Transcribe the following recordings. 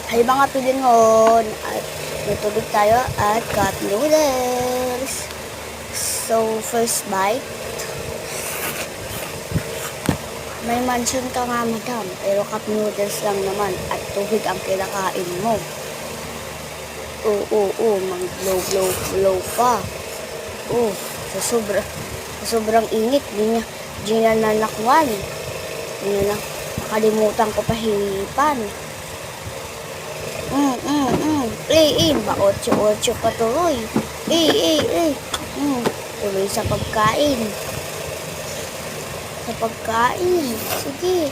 Ay mga pilingon, at natulog tayo at cup noodles. So, first bite. May mansion ka nga, madam, pero cup noodles lang naman at tubig ang kinakain mo. Oo, mag-blow pa. Oo, sa sobrang init, di na nalakwan. Di na nakalimutan ko pahipan. Ba 8-8 pa tuloy. Tuloy sa pagkain. Sige,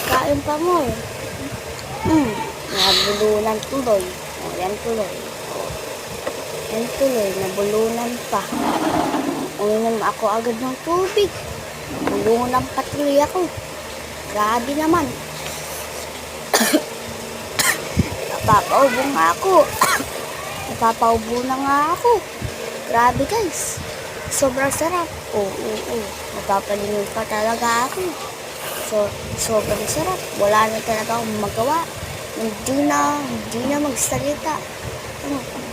kain pa mo. Nabulunan tuloy. Yan tuloy, nabulunan pa. Uminom ako agad ng tubig. Nabulunan pa tuloy ako. Grabe naman. Napapaubo na nga ako. Grabe guys. Sobrang sarap. Oo. Napapalingon pa talaga ako. So, sobrang sarap. Wala na talaga akong magawa. Hindi na magsalita.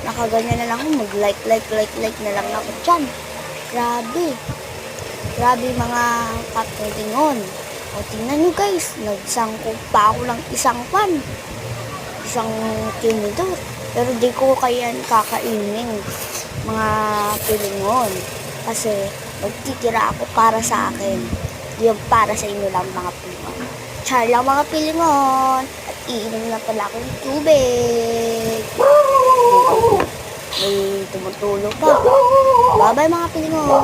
Nakaganyan na lang ako. Mag-like na lang ako dyan. Grabe mga kapilingon. O, tingnan nyo guys. Nagsangkog pa ako ng isang tinidor. Pero di ko kaya kakainin mga pilingon. Kasi magtitira ako para sa akin. Yung para sa inyo lang mga pilingon. Char lang mga pilingon. At iinom na pala ako ng tubig. May tumutulog pa. Bye-bye mga pilingon.